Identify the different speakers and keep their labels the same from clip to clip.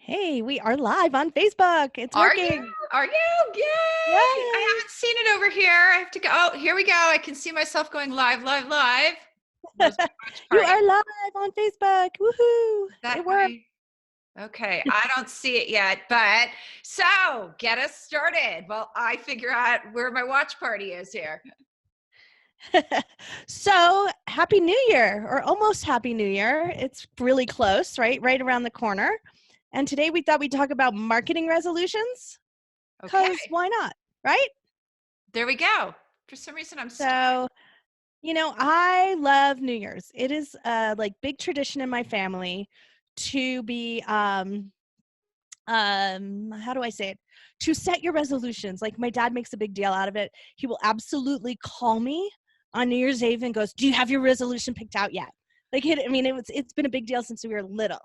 Speaker 1: Hey, we are live on Facebook. It's
Speaker 2: Are you?
Speaker 1: working.
Speaker 2: Are you? Yay! I
Speaker 1: Yay.
Speaker 2: haven't seen it over here. I have to go. Oh, here we go. I can see myself going live, live, live. There's my watch
Speaker 1: You
Speaker 2: party.
Speaker 1: are live on Facebook. Woohoo.
Speaker 2: Is that
Speaker 1: It worked.
Speaker 2: okay, I don't see it yet, but so get us started. Well, I figure out where my watch party is here.
Speaker 1: So, Happy New Year, or almost Happy New Year. It's really close, right? Right around the corner. And today we thought we'd talk about marketing resolutions,
Speaker 2: Okay,
Speaker 1: because why not, right?
Speaker 2: there we go. For some reason, I'm stuck.
Speaker 1: So, I love New Year's. It is like big tradition in my family to be how do I say it, to set your resolutions. Like, my dad makes a big deal out of it. He will absolutely call me on New Year's Eve and goes, do you have your resolution picked out yet? It's been a big deal since we were little.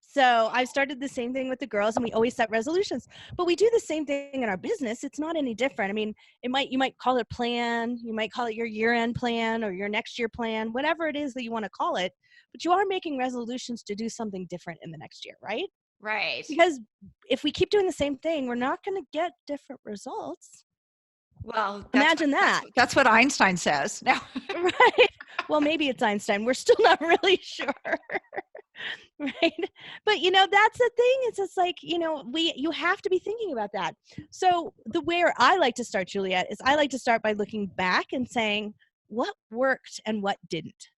Speaker 1: So I've started the same thing with the girls, and we always set resolutions, but we do the same thing in our business. It's not any different. I mean, you might call it a plan, you might call it your year-end plan or your next year plan, whatever it is that you want to call it, but you are making resolutions to do something different in the next year, right?
Speaker 2: Right.
Speaker 1: Because if we keep doing the same thing, we're not going to get different results.
Speaker 2: Well,
Speaker 1: Imagine that.
Speaker 2: That's what Einstein says. Now,
Speaker 1: Right? Well, maybe it's Einstein. We're still not really sure. Right? But that's the thing. It's just like, you have to be thinking about that. So the way I like to start, Juliet, is I like to start by looking back and saying what worked and what didn't.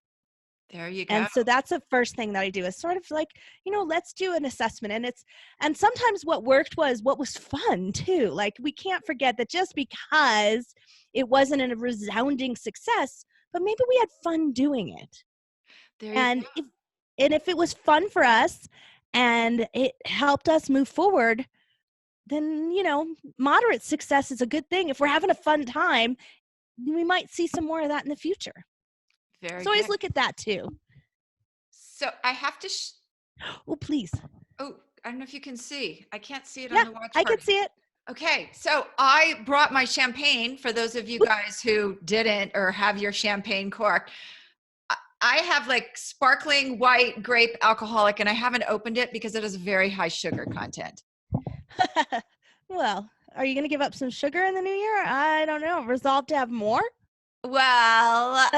Speaker 2: there you go.
Speaker 1: And so that's the first thing that I do, is sort of like, let's do an assessment. And sometimes what worked was what was fun too. Like, we can't forget that just because it wasn't a resounding success, but maybe we had fun doing it.
Speaker 2: There you
Speaker 1: And
Speaker 2: go.
Speaker 1: if it was fun for us and it helped us move forward, then, moderate success is a good thing. If we're having a fun time, we might see some more of that in the future.
Speaker 2: Very
Speaker 1: So always
Speaker 2: good.
Speaker 1: look at that too.
Speaker 2: So I have to.
Speaker 1: Oh, please.
Speaker 2: Oh, I don't know if you can see. I can't see it on
Speaker 1: Yeah,
Speaker 2: the watch
Speaker 1: I can
Speaker 2: party.
Speaker 1: see it.
Speaker 2: Okay, so I brought my champagne for those of you guys who didn't or have your champagne cork. I have like sparkling white grape alcoholic, and I haven't opened it because it has very high sugar content.
Speaker 1: Well, are you going to give up some sugar in the new year? I don't know. Resolve to have more?
Speaker 2: Well,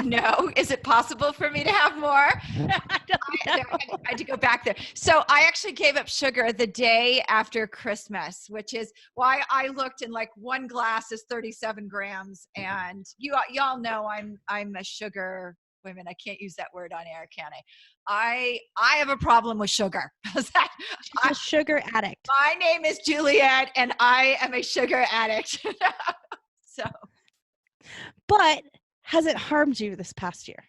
Speaker 2: no. Is it possible for me to have more?
Speaker 1: I don't know.
Speaker 2: I had to go back there. So I actually gave up sugar the day after Christmas, which is why I looked, and like one glass is 37 grams. And y'all know I'm a sugar. Wait a minute, I can't use that word on air, can I? I have a problem with sugar.
Speaker 1: She's a sugar addict.
Speaker 2: My name is Juliet, and I am a sugar addict. So
Speaker 1: But has it harmed you this past year?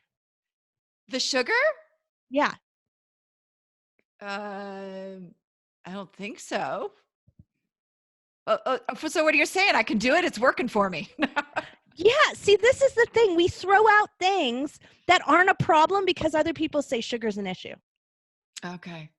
Speaker 2: the sugar?
Speaker 1: Yeah.
Speaker 2: I don't think so. So what are you saying? I can do it. It's working for me.
Speaker 1: Yeah. See, this is the thing. We throw out things that aren't a problem because other people say sugar's an issue.
Speaker 2: Okay.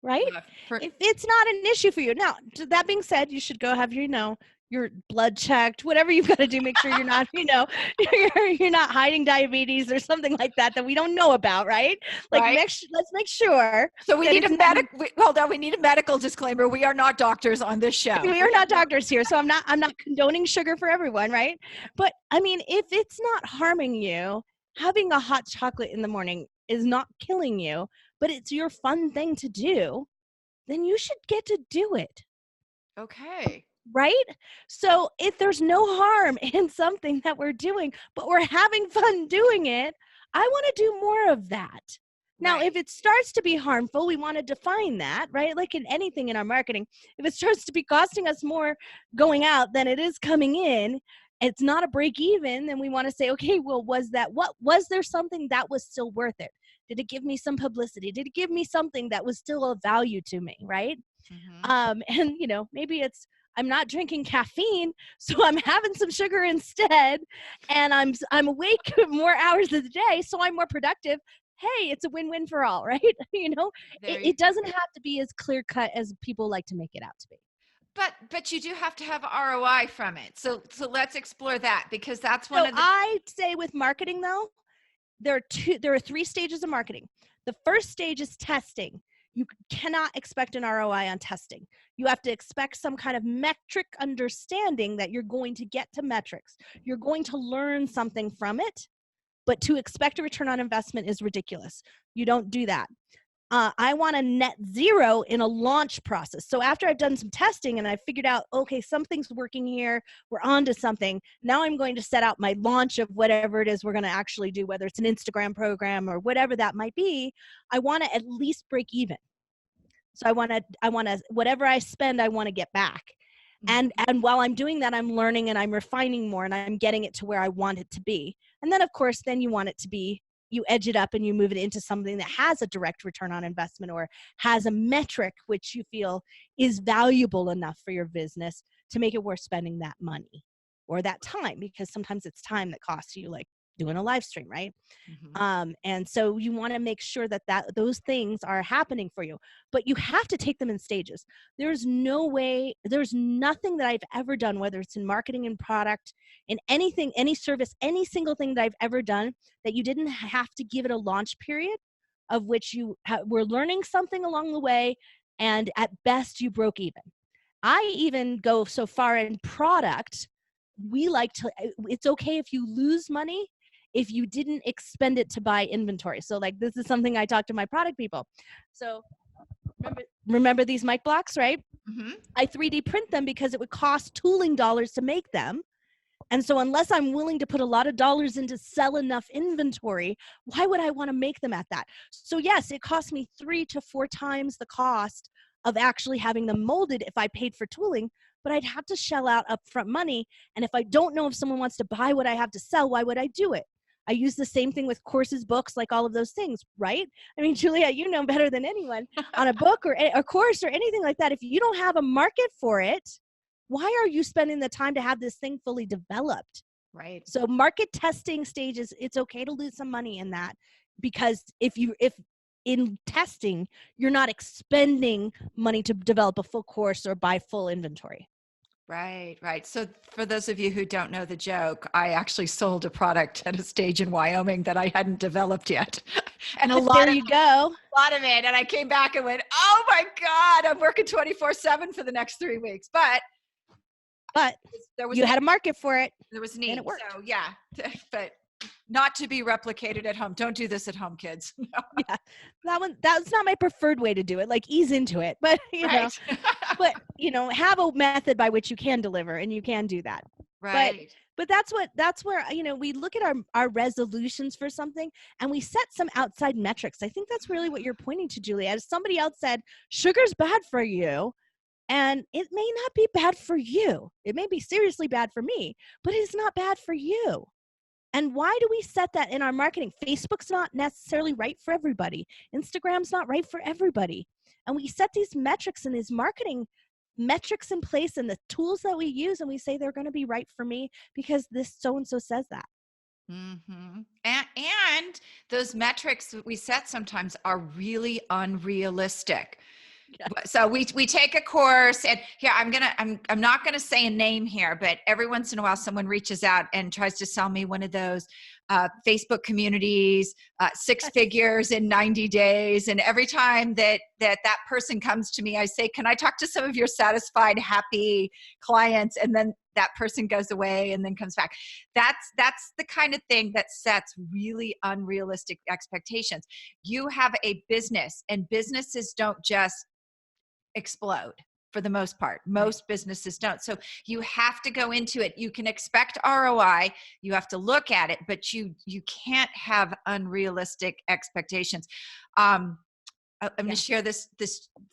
Speaker 1: Right? If it's not an issue for you. Now, that being said, you should go have your blood checked, whatever you've got to do. Make sure you're not, you're not hiding diabetes or something like that we don't know about, right? Like,
Speaker 2: right.
Speaker 1: Let's make sure.
Speaker 2: So we need we need a medical disclaimer. We are not doctors on this show.
Speaker 1: We are not doctors here, so I'm not condoning sugar for everyone, right? But I mean, if it's not harming you, having a hot chocolate in the morning is not killing you, but it's your fun thing to do, then you should get to do it.
Speaker 2: Okay.
Speaker 1: Right? So if there's no harm in something that we're doing, but we're having fun doing it, I want to do more of that. Now, if it starts to be harmful, we want to define that, right? Like in anything in our marketing, if it starts to be costing us more going out than it is coming in, it's not a break even, then we want to say, okay, well, was there something that was still worth it? Did it give me some publicity? Did it give me something that was still of value to me, right?
Speaker 2: Mm-hmm.
Speaker 1: And maybe it's, I'm not drinking caffeine, so I'm having some sugar instead, and I'm awake more hours of the day, so I'm more productive. Hey, it's a win-win for all, right? It doesn't have to be as clear-cut as people like to make it out to be.
Speaker 2: But you do have to have ROI from it. So let's explore that, because that's one of the.
Speaker 1: I'd say with marketing though, there are 3 stages of marketing. The first stage is testing. You cannot expect an ROI on testing. You have to expect some kind of metric understanding that you're going to get to metrics. You're going to learn something from it, but to expect a return on investment is ridiculous. You don't do that. I want a net zero in a launch process. So after I've done some testing and I figured out, okay, something's working here, we're on to something. Now I'm going to set out my launch of whatever it is we're going to actually do, whether it's an Instagram program or whatever that might be. I want to at least break even. So I want to, whatever I spend, I want to get back. And while I'm doing that, I'm learning and I'm refining more and I'm getting it to where I want it to be. And then of course, then you want it to be, you edge it up and you move it into something that has a direct return on investment or has a metric which you feel is valuable enough for your business to make it worth spending that money or that time, because sometimes it's time that costs you, like doing a live stream, right? And so you want to make sure that those things are happening for you, but you have to take them in stages. There's nothing that I've ever done, whether it's in marketing and product, in anything, any service, any single thing that I've ever done, that you didn't have to give it a launch period of which you were learning something along the way. And at best you broke even. I even go so far in product. It's okay if you lose money if you didn't expend it to buy inventory. So like, this is something I talk to my product people. So remember these mic blocks, right? I 3D print them because it would cost tooling dollars to make them. And so unless I'm willing to put a lot of dollars in to sell enough inventory, why would I want to make them at that? So yes, it cost me 3 to 4 times the cost of actually having them molded if I paid for tooling, but I'd have to shell out upfront money. And if I don't know if someone wants to buy what I have to sell, why would I do it? I use the same thing with courses, books, like all of those things, right? I mean, Juliet, you know better than anyone on a book or a course or anything like that. If you don't have a market for it, why are you spending the time to have this thing fully developed?
Speaker 2: Right.
Speaker 1: So market testing stages, it's okay to lose some money in that, because if in testing, you're not expending money to develop a full course or buy full inventory.
Speaker 2: Right, right. So for those of you who don't know the joke, I actually sold a product at a stage in Wyoming that I hadn't developed yet. And
Speaker 1: there you go.
Speaker 2: A lot of it. And I came back and went, oh my God, I'm working 24/7 for the next 3 weeks. But
Speaker 1: you had a market for it.
Speaker 2: There was need.
Speaker 1: And it worked.
Speaker 2: So yeah, but not to be replicated at home. Don't do this at home, kids. No.
Speaker 1: Yeah, that's not my preferred way to do it. Like, ease into it, but you know, have a method by which you can deliver, and you can do that.
Speaker 2: Right.
Speaker 1: But that's where, you know, we look at our resolutions for something and we set some outside metrics. I think that's really what you're pointing to, Julia. As somebody else said, sugar's bad for you. And it may not be bad for you. It may be seriously bad for me, but it's not bad for you. And why do we set that in our marketing? Facebook's not necessarily right for everybody. Instagram's not right for everybody. And we set these metrics and these marketing metrics in place and the tools that we use, and we say they're going to be right for me because this so-and-so says that.
Speaker 2: And those metrics that we set sometimes are really unrealistic. Yeah. So we take a course, and here I'm not gonna say a name here, but every once in a while someone reaches out and tries to sell me one of those Facebook communities, 6 figures in 90 days. And every time that person comes to me, I say, can I talk to some of your satisfied, happy clients? And then that person goes away and then comes back. That's the kind of thing that sets really unrealistic expectations. You have a business, and businesses don't just explode for the most part. Most businesses don't. So you have to go into it. You can expect ROI. You have to look at it, but you can't have unrealistic expectations. I'm going to share this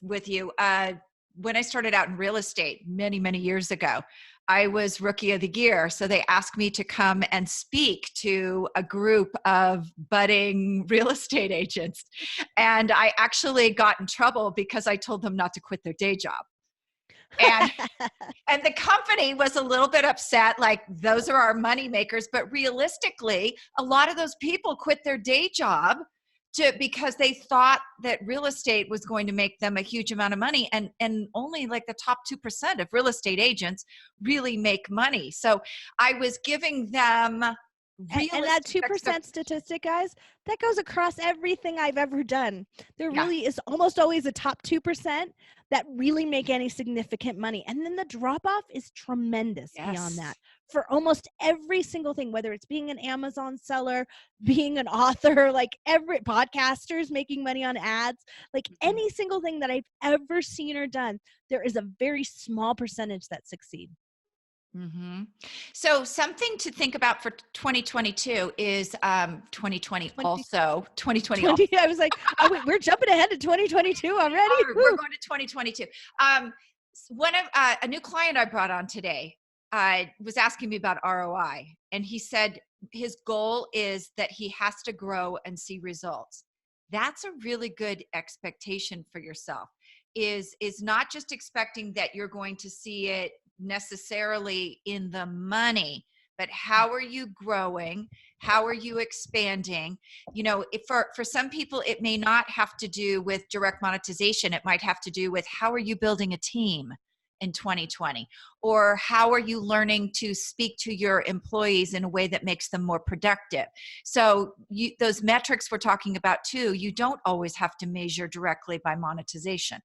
Speaker 2: with you. When I started out in real estate many, many years ago, I was Rookie of the Year. So they asked me to come and speak to a group of budding real estate agents. And I actually got in trouble because I told them not to quit their day job. And the company was a little bit upset, like, those are our money makers. But realistically, a lot of those people quit their day job because they thought that real estate was going to make them a huge amount of money, and only like the top 2% of real estate agents really make money. So I was giving them
Speaker 1: And that
Speaker 2: realistic
Speaker 1: 2% statistic, guys, that goes across everything I've ever done. There
Speaker 2: Yeah.
Speaker 1: really is almost always a top 2% that really make any significant money. And then the drop off is tremendous beyond that for almost every single thing, whether it's being an Amazon seller, being an author, like every podcasters making money on ads, like any single thing that I've ever seen or done, there is a very small percentage that succeed.
Speaker 2: Mm-hmm. So something to think about for 2022 is 2020 also 2020
Speaker 1: 20, I was like, oh wait, we're jumping ahead to 2022 already.
Speaker 2: we're going to 2022. One of a new client I brought on today was asking me about ROI, and he said his goal is that he has to grow and see results. That's a really good expectation for yourself. Is not just expecting that you're going to see it necessarily in the money, but how are you growing? How are you expanding? You know, if for some people, it may not have to do with direct monetization. It might have to do with how are you building a team in 2020? Or how are you learning to speak to your employees in a way that makes them more productive? So those metrics we're talking about too, you don't always have to measure directly by monetization.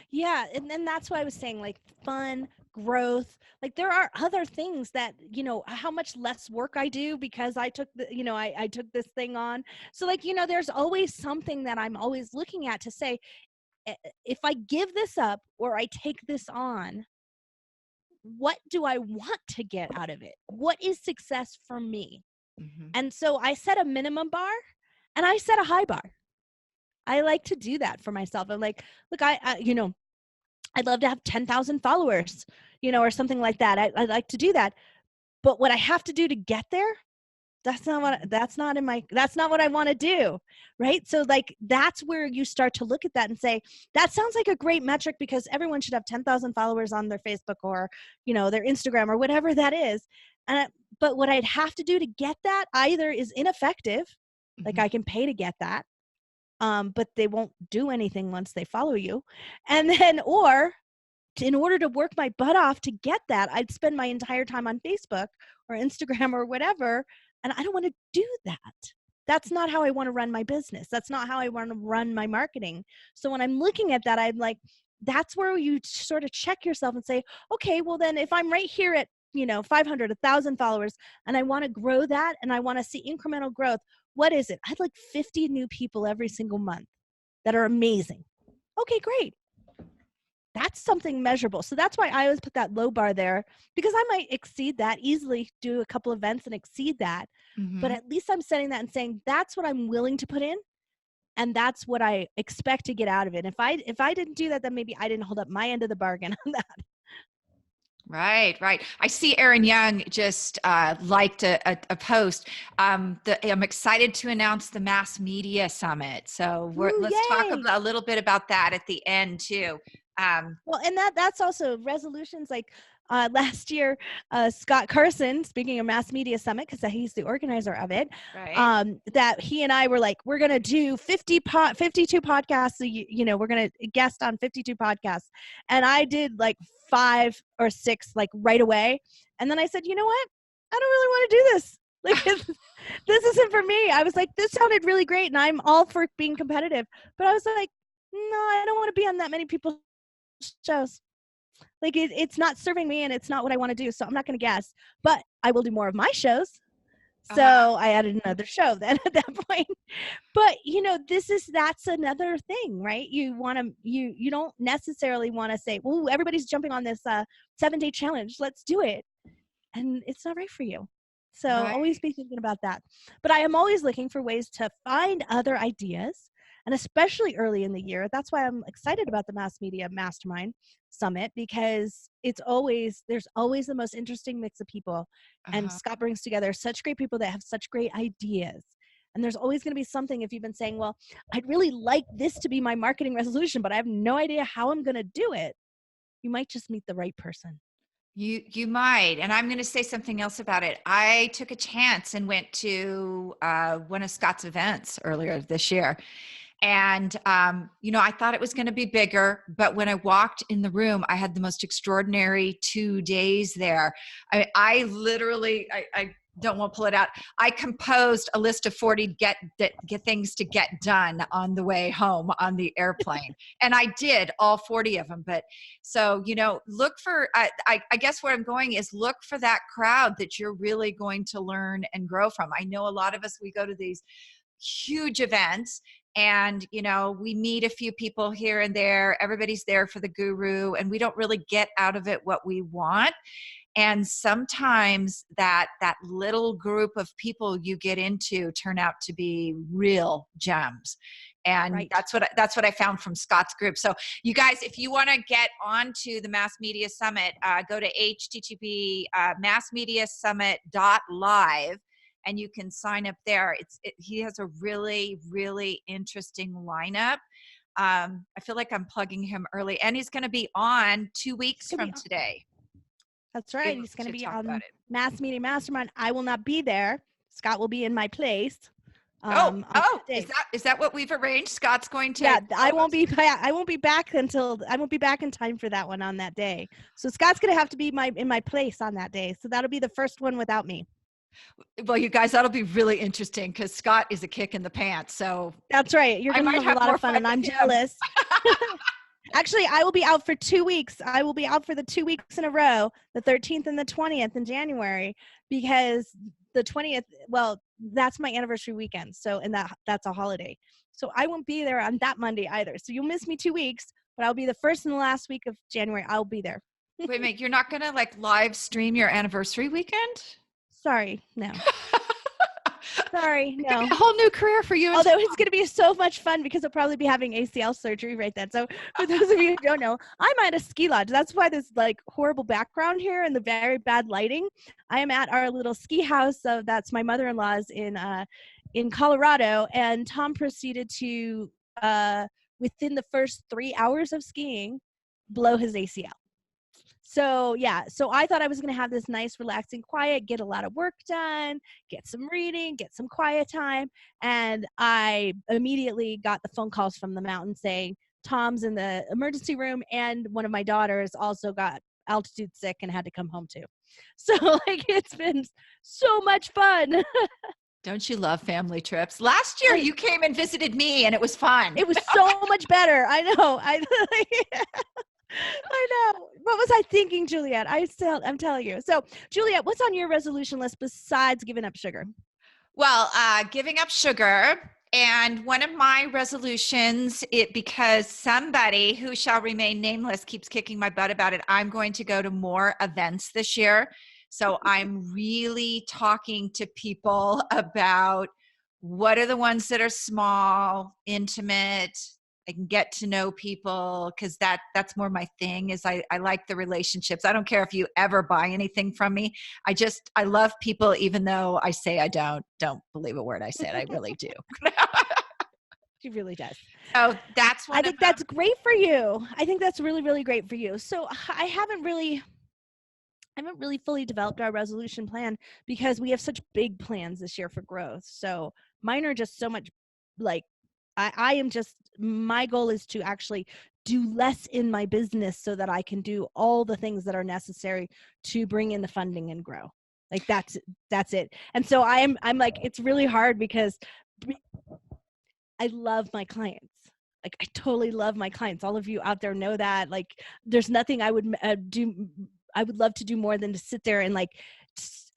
Speaker 1: Yeah, and then that's why I was saying, like, fun, growth. Like, there are other things that, how much less work I do because I took I took this thing on. So, like, there's always something that I'm always looking at to say, if I give this up or I take this on, what do I want to get out of it? What is success for me?
Speaker 2: Mm-hmm.
Speaker 1: And so I set a minimum bar and I set a high bar. I like to do that for myself. I'm like, look, I'd love to have 10,000 followers, or something like that. I'd like to do that. But what I have to do to get there, that's not what I want to do. Right. So, like, that's where you start to look at that and say, that sounds like a great metric because everyone should have 10,000 followers on their Facebook or, their Instagram or whatever that is. But what I'd have to do to get that either is ineffective. Like, I can pay to get that. But they won't do anything once they follow you. And then, or in order to work my butt off to get that, I'd spend my entire time on Facebook or Instagram or whatever. And I don't want to do that. That's not how I want to run my business. That's not how I want to run my marketing. So when I'm looking at that, I'm like, that's where you sort of check yourself and say, okay, well then if I'm right here at 500, 1,000 followers, and I want to grow that and I want to see incremental growth, what is it? I'd like 50 new people every single month that are amazing. Okay, great. That's something measurable. So that's why I always put that low bar there, because I might exceed that, easily do a couple events and exceed that. But at least I'm setting that and saying, that's what I'm willing to put in. And that's what I expect to get out of it. If I didn't do that, then maybe I didn't hold up my end of the bargain on that.
Speaker 2: Right. I see Aaron Young just liked a post. I'm excited to announce the Mass Media Summit. So let's talk a little bit about that at the end too.
Speaker 1: Well, and that's also resolutions. Like last year, Scott Carson, speaking of Mass Media Summit, because he's the organizer of it,
Speaker 2: right.
Speaker 1: that he and I were like, we're going to do 52 podcasts. We're going to guest on 52 podcasts. And I did like 5 or 6 like right away. And then I said, you know what? I don't really want to do this. Like, this isn't for me. I was like, this sounded really great. And I'm all for being competitive. But I was like, no, I don't want to be on that many people's shows. Like, it's not serving me and it's not what I want to do. So I'm not going to guess, but I will do more of my shows. So I added another show then at that point. But that's another thing, right? You don't necessarily want to say, well, everybody's jumping on this 7-day challenge. Let's do it. And it's not right for you. So always be thinking about that. But I am always looking for ways to find other ideas. And especially early in the year, that's why I'm excited about the Mass Media Mastermind Summit, because there's always the most interesting mix of people. And Scott brings together such great people that have such great ideas. And there's always going to be something, if you've been saying, well, I'd really like this to be my marketing resolution, but I have no idea how I'm going to do it. You might just meet the right person.
Speaker 2: You might. And I'm going to say something else about it. I took a chance and went to one of Scott's events earlier this year. And, I thought it was going to be bigger, but when I walked in the room, I had the most extraordinary 2 days there. I literally won't pull it out. I composed a list of 40 get things to get done on the way home on the airplane. And I did all 40 of them. But so, look for, I guess where I'm going is look for that crowd that you're really going to learn and grow from. I know a lot of us, we go to these huge events and, we meet a few people here and there. Everybody's there for the guru and we don't really get out of it what we want. And sometimes that little group of people you get into turn out to be real gems. And
Speaker 1: Right.
Speaker 2: that's what I found from Scott's group. So you guys, if you want to get onto the Mass Media Summit, go to http massmediasummit.live and you can sign up there. He has a really, really interesting lineup. I feel like I'm plugging him early, and he's going to be on 2 weeks from today.
Speaker 1: That's right. He's going to be on Mass Media Mastermind. I will not be there. Scott will be in my place.
Speaker 2: Is that what we've arranged? Scott's going to.
Speaker 1: Yeah, I won't be back in time for that one on that day. So Scott's going to have to be in my place on that day. So that'll be the first one without me.
Speaker 2: Well, you guys, that'll be really interesting because Scott is a kick in the pants. So
Speaker 1: that's right. You're going to have a lot of fun, and I'm jealous. Actually, I will be out for 2 weeks. I will be out for the 2 weeks in a row, the 13th and the 20th in January, because the 20th, well, that's my anniversary weekend. So, and that's a holiday. So I won't be there on that Monday either. So you'll miss me 2 weeks, but I'll be the first and the last week of January. I'll be there.
Speaker 2: Wait a minute. You're not going to live stream your anniversary weekend?
Speaker 1: Sorry. No. Sorry, no.
Speaker 2: A whole new career for you.
Speaker 1: Although it's going to be so much fun because I'll probably be having ACL surgery right then. So for those of you who don't know, I'm at a ski lodge. That's why there's horrible background here and the very bad lighting. I am at our little ski house. That's my mother-in-law's in Colorado. And Tom proceeded to, within the first 3 hours of skiing, blow his ACL. So yeah, so I thought I was going to have this nice, relaxing, quiet, get a lot of work done, get some reading, get some quiet time. And I immediately got the phone calls from the mountain saying, Tom's in the emergency room and one of my daughters also got altitude sick and had to come home too. So it's been so much fun.
Speaker 2: Don't you love family trips? Last year you came and visited me and it was fun.
Speaker 1: It was so much better. I know. I know. What was I thinking, Juliet? I'm telling you. So, Juliet, what's on your resolution list besides giving up sugar?
Speaker 2: Well, giving up sugar. And one of my resolutions, because somebody who shall remain nameless keeps kicking my butt about it, I'm going to go to more events this year. So I'm really talking to people about what are the ones that are small, intimate, I can get to know people, because that's more my thing. Is I like the relationships. I don't care if you ever buy anything from me. I love people, even though I say I don't believe a word I said. I really do.
Speaker 1: She really does.
Speaker 2: So that's one.
Speaker 1: I think that's great for you. I think that's really, really great for you. So I haven't really fully developed our resolution plan because we have such big plans this year for growth. So mine are just so much I am just, my goal is to actually do less in my business so that I can do all the things that are necessary to bring in the funding and grow. That's it. And so I'm it's really hard because I love my clients. I totally love my clients. All of you out there know that. There's nothing I would do. I would love to do more than to sit there and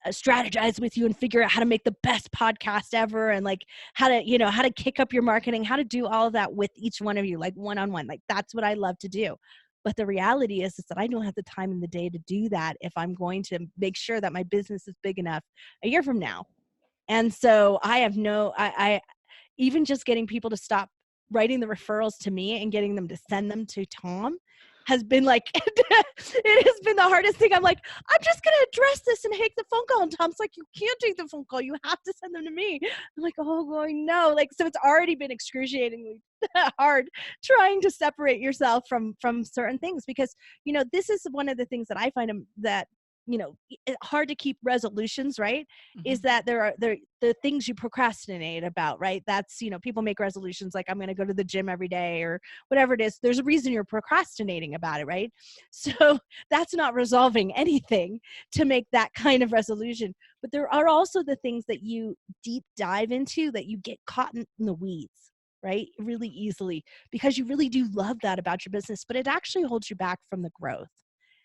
Speaker 1: strategize with you and figure out how to make the best podcast ever and how to kick up your marketing, how to do all of that with each one of you, one-on-one. That's what I love to do. But the reality is that I don't have the time in the day to do that if I'm going to make sure that my business is big enough a year from now. And so I even just getting people to stop writing the referrals to me and getting them to send them to Tom has been it has been the hardest thing. I'm I'm just going to address this and take the phone call. And Tom's you can't take the phone call. You have to send them to me. I'm oh, no. So it's already been excruciatingly hard trying to separate yourself from certain things because, this is one of the things that I find that hard to keep resolutions, right? Is
Speaker 2: Mhm.
Speaker 1: that there are the things you procrastinate about, right? That's, people make resolutions like I'm going to go to the gym every day or whatever it is. There's a reason you're procrastinating about it, right? So that's not resolving anything to make that kind of resolution. But there are also the things that you deep dive into that you get caught in the weeds, right? Really easily, because you really do love that about your business, but it actually holds you back from the growth.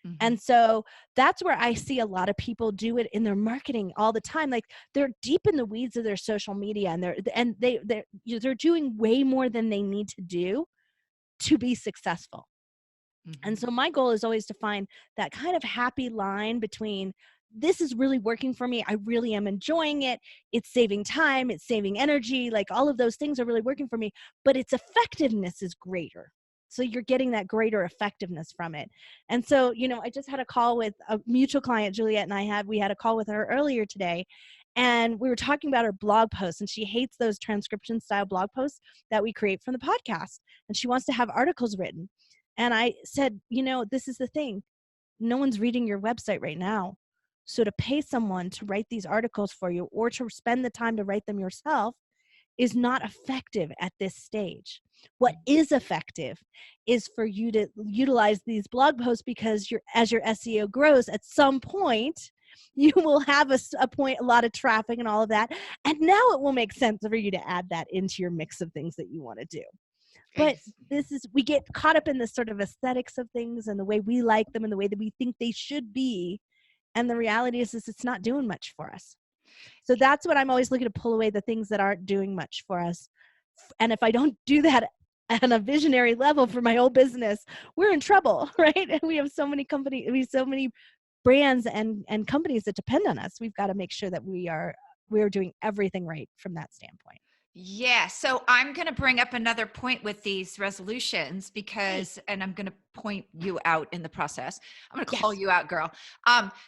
Speaker 2: Mhm.
Speaker 1: And so that's where I see a lot of people do it in their marketing all the time. Like they're deep in the weeds of their social media, and they're doing way more than they need to do to be successful. And
Speaker 2: Mhm.
Speaker 1: so my goal is always to find that kind of happy line between, this is really working for me, I really am enjoying it, it's saving time, it's saving energy, like all of those things are really working for me, but its effectiveness is greater. So you're getting that greater effectiveness from it. And so, I just had a call with a mutual client, Juliet and we had a call with her earlier today, and we were talking about her blog posts, and she hates those transcription style blog posts that we create from the podcast, and she wants to have articles written. And I said, this is the thing. No one's reading your website right now. So to pay someone to write these articles for you or to spend the time to write them yourself is not effective at this stage. What is effective is for you to utilize these blog posts, because as your SEO grows, at some point, you will have a lot of traffic and all of that. And now it will make sense for you to add that into your mix of things that you want to do. But
Speaker 2: Ex-
Speaker 1: we get caught up in the sort of aesthetics of things and the way we like them and the way that we think they should be. And the reality is it's not doing much for us. So that's what I'm always looking to pull away, the things that aren't doing much for us. And if I don't do that at a visionary level for my whole business, we're in trouble, right? And we have so many brands and companies that depend on us. We've got to make sure that we're doing everything right from that standpoint.
Speaker 2: Yeah. So I'm going to bring up another point with these resolutions
Speaker 1: Hey,
Speaker 2: and I'm going to point you out in the process. I'm going to call
Speaker 1: yes.
Speaker 2: you out, girl.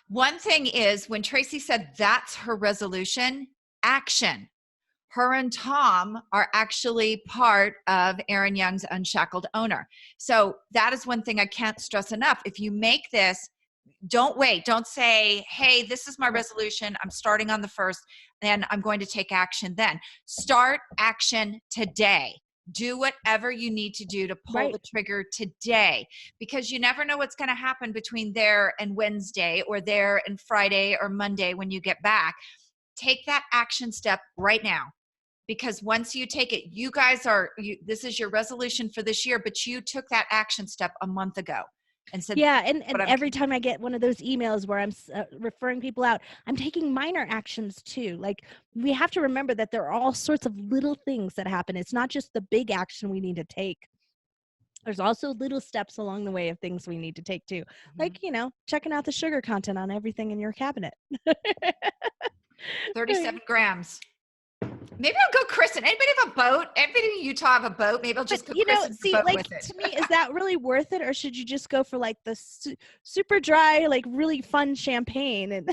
Speaker 2: One thing is when Tracy said that's her resolution, action. Her and Tom are actually part of Aaron Young's Unshackled Owner. So that is one thing I can't stress enough. If you make this, don't wait. Don't say, hey, this is my
Speaker 1: Right.
Speaker 2: resolution. I'm starting on the 1st, and I'm going to take action then. Start action today. Do whatever you need to do to pull
Speaker 1: Right.
Speaker 2: the trigger today, because you never know what's going to happen between there and Wednesday or there and Friday or Monday when you get back. Take that action step right now, because once you take it, this is your resolution for this year, but you took that action step a month ago and said,
Speaker 1: Yeah,
Speaker 2: this is
Speaker 1: and
Speaker 2: what I'm
Speaker 1: every time I get one of those emails where I'm referring people out, I'm taking minor actions too. Like, we have to remember that there are all sorts of little things that happen. It's not just the big action we need to take. There's also little steps along the way of things we need to take too.
Speaker 2: Mhm.
Speaker 1: Like, checking out the sugar content on everything in your cabinet.
Speaker 2: 37 grams. Maybe I'll go christen. Anybody have a boat? Anybody in Utah have a boat? Maybe I'll
Speaker 1: But,
Speaker 2: just go christen the
Speaker 1: see,
Speaker 2: boat
Speaker 1: like,
Speaker 2: with it.
Speaker 1: to me, is that really worth it? Or should you just go for like the super dry, like really fun champagne and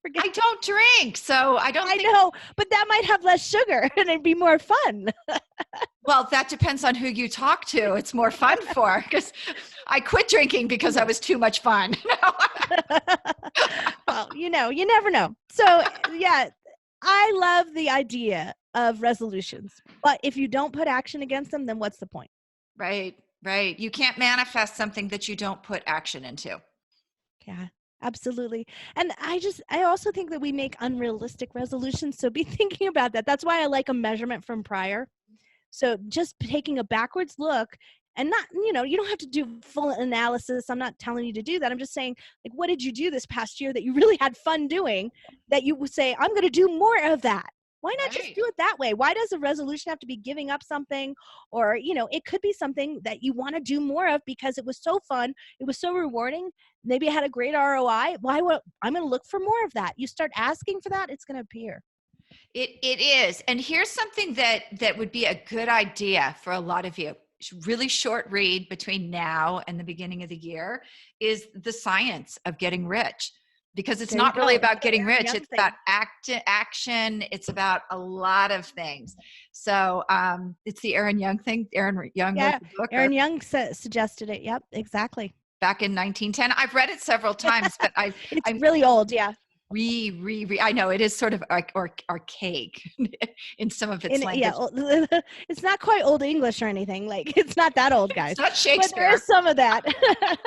Speaker 1: forget?
Speaker 2: I don't drink, so I don't
Speaker 1: I
Speaker 2: think.
Speaker 1: know, but that might have less sugar and it'd be more fun.
Speaker 2: Well, that depends on who you talk to. It's more fun for, because I quit drinking because I was too much fun.
Speaker 1: Well, you never know. So, yeah, I love the idea of resolutions, but if you don't put action against them, then what's the point?
Speaker 2: Right, right. You can't manifest something that you don't put action into.
Speaker 1: Yeah, absolutely. And I also think that we make unrealistic resolutions. So be thinking about that. That's why I like a measurement from prior. So just taking a backwards look, and not, you don't have to do full analysis. I'm not telling you to do that. I'm just saying, like, what did you do this past year that you really had fun doing, that you would say, I'm going to do more of that? Why not just
Speaker 2: Right.
Speaker 1: do it that way? Why does a resolution have to be giving up something? Or, it could be something that you want to do more of because it was so fun. It was so rewarding. Maybe it had a great ROI. I'm going to look for more of that. You start asking for that, it's going to appear.
Speaker 2: It is. And here's something that would be a good idea for a lot of you. Really short read between now and the beginning of the year is The Science of Getting Rich. Because it's
Speaker 1: There you
Speaker 2: not really
Speaker 1: go.
Speaker 2: about
Speaker 1: Another
Speaker 2: getting
Speaker 1: Aaron
Speaker 2: rich.
Speaker 1: Young
Speaker 2: It's about
Speaker 1: thing.
Speaker 2: action. It's about a lot of things. So it's the Aaron Young thing. Aaron Young wrote
Speaker 1: Yeah,
Speaker 2: the book.
Speaker 1: Aaron Young suggested it. Yep, exactly.
Speaker 2: back in 1910. I've read it several times, but
Speaker 1: It's
Speaker 2: I'm
Speaker 1: really old. Yeah.
Speaker 2: I know it is sort of archaic in some of its language.
Speaker 1: It's not quite old English or anything. Like, it's not that old, guys.
Speaker 2: It's not
Speaker 1: But
Speaker 2: Shakespeare.
Speaker 1: there is some of that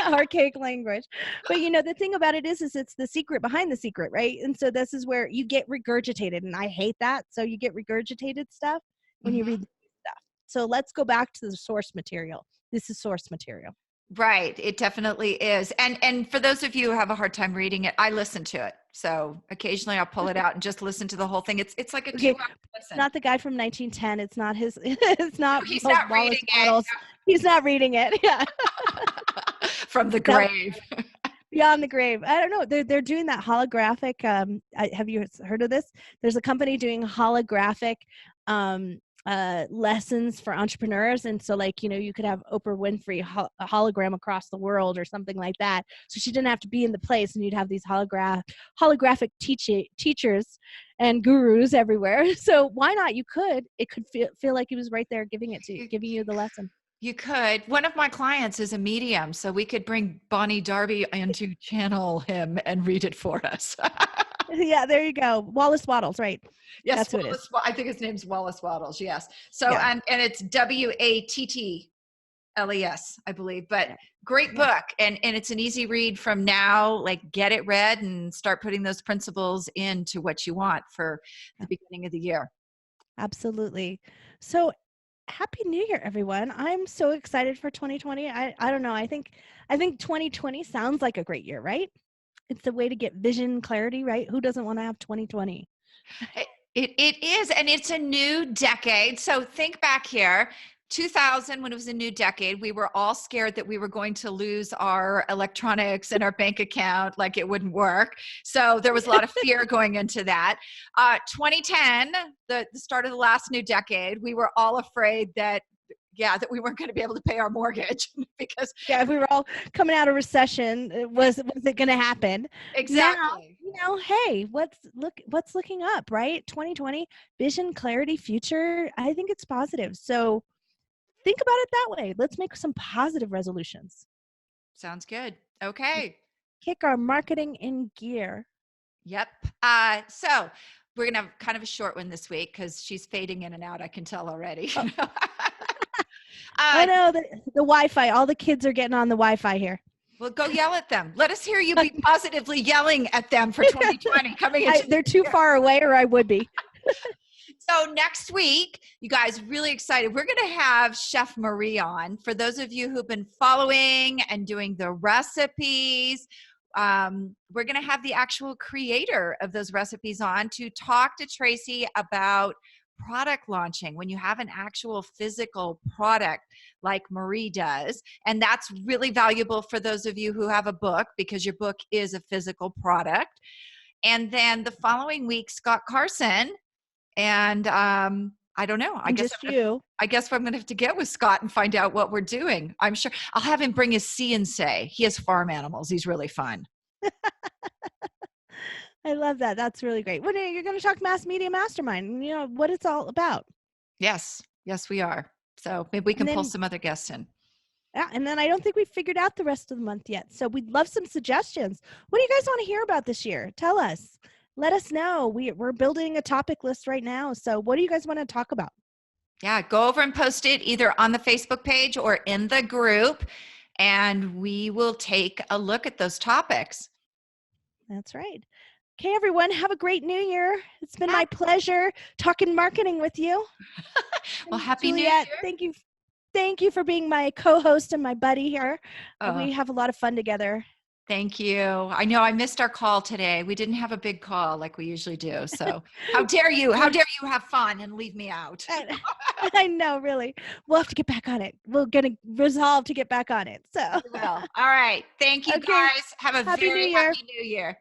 Speaker 1: archaic language. But the thing about it is it's the secret behind the secret, right? And so this is where you get regurgitated, and I hate that. So you get regurgitated stuff when you read stuff. So let's go back to the source material. This is source material.
Speaker 2: Right. It definitely is. And for those of you who have a hard time reading it, I listen to it. So occasionally I'll pull it out and just listen to the whole thing. It's like a 2-hour listen.
Speaker 1: Not the guy from 1910. It's not his. It's not.
Speaker 2: He's not reading it.
Speaker 1: He's not reading it. Yeah.
Speaker 2: From the grave.
Speaker 1: Beyond the grave. I don't know. They're doing that holographic. Have you heard of this? There's a company doing holographic lessons for entrepreneurs, and so you could have Oprah Winfrey a hologram across the world or something like that, so she didn't have to be in the place, and you'd have these holographic teachers and gurus everywhere. So why not? It could feel like he was right there giving you the lesson.
Speaker 2: You could. One of my clients is a medium, so we could bring Bonnie Darby in to channel him and read it for us.
Speaker 1: Yeah, there you go. Wallace Wattles, right?
Speaker 2: Yes,
Speaker 1: that's what it is.
Speaker 2: I think his name's Wallace Wattles. Yes. So and it's Wattles, I believe. But great book, and it's an easy read from now. Like, get it read and start putting those principles into what you want for the beginning of the year.
Speaker 1: Absolutely. So, Happy New Year, everyone. I'm so excited for 2020. I don't know. I think 2020 sounds like a great year, right? It's a way to get vision clarity, right? Who doesn't want to have 2020?
Speaker 2: It is, and it's a new decade. So think back here, 2000, when it was a new decade, we were all scared that we were going to lose our electronics and our bank account, like it wouldn't work. So there was a lot of fear going into that. 2010, the start of the last new decade, we were all afraid that we weren't going to be able to pay our mortgage because
Speaker 1: we were all coming out of recession. Was it going to happen?
Speaker 2: Exactly.
Speaker 1: Now, hey, what's looking up, right? 2020, vision, clarity, future. I think it's positive. So think about it that way. Let's make some positive resolutions.
Speaker 2: Sounds good. Okay.
Speaker 1: Kick our marketing in gear.
Speaker 2: Yep. So we're going to have kind of a short one this week because she's fading in and out. I can tell already. Oh.
Speaker 1: I know the Wi-Fi. All the kids are getting on the Wi-Fi here.
Speaker 2: Well, go yell at them. Let us hear you be positively yelling at them for 2020.
Speaker 1: They're too far away, or I would be.
Speaker 2: So next week, you guys, really excited. We're going to have Chef Marie on. For those of you who've been following and doing the recipes, we're going to have the actual creator of those recipes on to talk to Tracy about product launching when you have an actual physical product like Marie does. And that's really valuable for those of you who have a book, because your book is a physical product. And then the following week, Scott Carson. And I don't know. I guess I'm going to have to get with Scott and find out what we're doing. I'm sure I'll have him bring his see and say. He has farm animals. He's really fun.
Speaker 1: I love that. That's really great. Well, you're going to talk Mass Media Mastermind, what it's all about.
Speaker 2: Yes, we are. So maybe we can pull some other guests in.
Speaker 1: Yeah, and then I don't think we've figured out the rest of the month yet. So we'd love some suggestions. What do you guys want to hear about this year? Tell us. Let us know. We're building a topic list right now. So what do you guys want to talk about?
Speaker 2: Yeah, go over and post it either on the Facebook page or in the group, and we will take a look at those topics.
Speaker 1: That's right. Okay, everyone, have a great new year. It's been my pleasure talking marketing with you.
Speaker 2: Well, happy
Speaker 1: Juliet,
Speaker 2: New Year.
Speaker 1: Thank you for being my co-host and my buddy here. We have a lot of fun together.
Speaker 2: Thank you. I know I missed our call today. We didn't have a big call like we usually do. So how dare you? How dare you have fun and leave me out?
Speaker 1: I know, really. We'll have to get back on it. We're going to resolve to get back on it. So
Speaker 2: we will. All right. Thank you, guys. Have a very happy New Year.